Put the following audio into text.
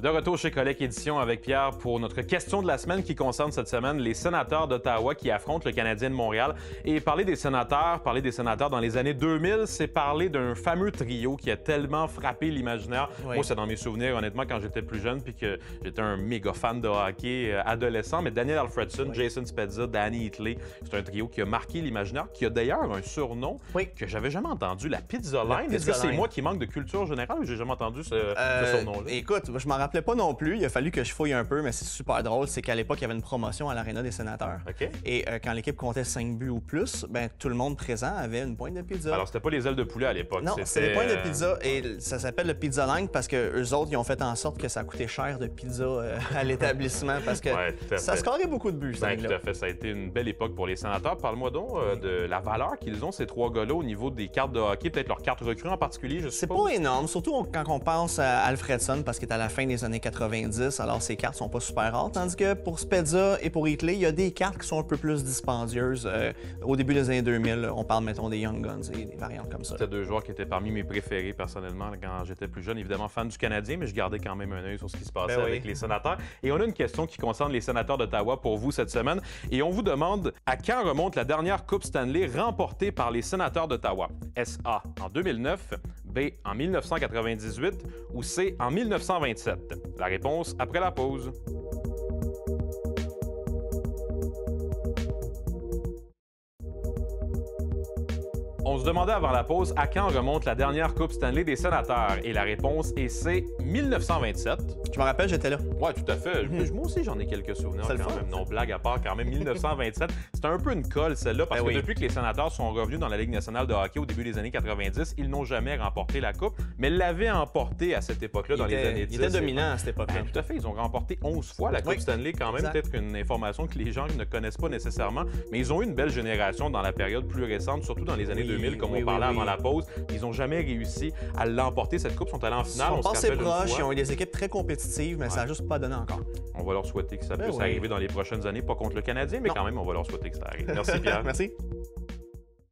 De retour chez Collègue Édition avec Pierre pour notre question de la semaine qui concerne cette semaine les sénateurs d'Ottawa qui affrontent le Canadien de Montréal. Et parler des sénateurs dans les années 2000, c'est parler d'un fameux trio qui a tellement frappé l'imaginaire. Oui. Moi, c'est dans mes souvenirs, honnêtement, quand j'étais plus jeune puis que j'étais un méga fan de hockey adolescent. Mais Daniel Alfredson, Jason Spezza, Danny Hitley, c'est un trio qui a marqué l'imaginaire, qui a d'ailleurs un surnom que j'avais jamais entendu, la Pizza Line. Est-ce que c'est moi qui manque de culture générale ou j'ai jamais entendu ce surnom-là? Écoute, je m'en rappelais pas non plus. Il a fallu que je fouille un peu, mais c'est super drôle. C'est qu'à l'époque, il y avait une promotion à l'Aréna des sénateurs. OK. Et quand l'équipe comptait 5 buts ou plus, ben, tout le monde présent avait une pointe de pizza. Alors, c'était pas les ailes de poulet à l'époque. Non, c'était des pointes de pizza. Et ça s'appelle le Pizza Line parce que eux autres, ils ont fait en sorte que ça coûtait cher de pizza à l'établissement parce que ça scorait beaucoup de buts. Ben, tout à fait. Ça a été une belle époque pour les sénateurs. Parle-moi donc de la valeur qu'ils ont, ces trois gars-là, au niveau des cartes de hockey, peut-être leurs cartes recrues en particulier, je sais pas. C'est pas énorme, surtout quand on pense à Alfredson parce qu'il est à la fin des années 90, alors ses cartes sont pas super rares. Tandis que pour Spezza et pour Hitley, il y a des cartes qui sont un peu plus dispendieuses. Au début des années 2000, on parle, mettons, des Young Guns et des variantes comme ça. C'était deux joueurs qui étaient parmi mes préférés, personnellement, quand j'étais plus jeune. Évidemment, fan du Canadien, mais je gardais quand même un œil sur ce qui se passait avec les sénateurs. Et on a une question qui concerne les sénateurs d'Ottawa pour vous cette semaine. Et on vous demande à quand remonte la dernière Coupe Stanley remportée par les sénateurs d'Ottawa? Est-ce A, en 2009, B, en 1998 ou C, en 1927? La réponse après la pause. On se demandait avant la pause à quand remonte la dernière Coupe Stanley des sénateurs. Et la réponse est C, 1927. Je me rappelle, j'étais là. Oui, tout à fait. Moi aussi, j'en ai quelques souvenirs quand même. Non, blague à part, quand même. 1927, c'était un peu une colle, celle-là, parce que depuis que les sénateurs sont revenus dans la Ligue nationale de hockey au début des années 90, ils n'ont jamais remporté la Coupe, mais l'avaient emporté à cette époque-là, dans les années 10. Ils étaient dominants à cette époque-là. Tout à fait. Ils ont remporté 11 fois la Coupe Stanley, quand même. Peut-être une information que les gens ne connaissent pas nécessairement, mais ils ont eu une belle génération dans la période plus récente, surtout dans les années 2000, comme on parlait avant la pause. Ils n'ont jamais réussi à l'emporter, cette Coupe. Ils sont allés en finale. Ils sont passés proches, ils ont eu des équipes très compétitives, mais ça n'a juste pas donné encore. On va leur souhaiter que ça puisse arriver dans les prochaines années, pas contre le Canadien, mais quand même, on va leur souhaiter que ça arrive. Merci, Pierre. Merci.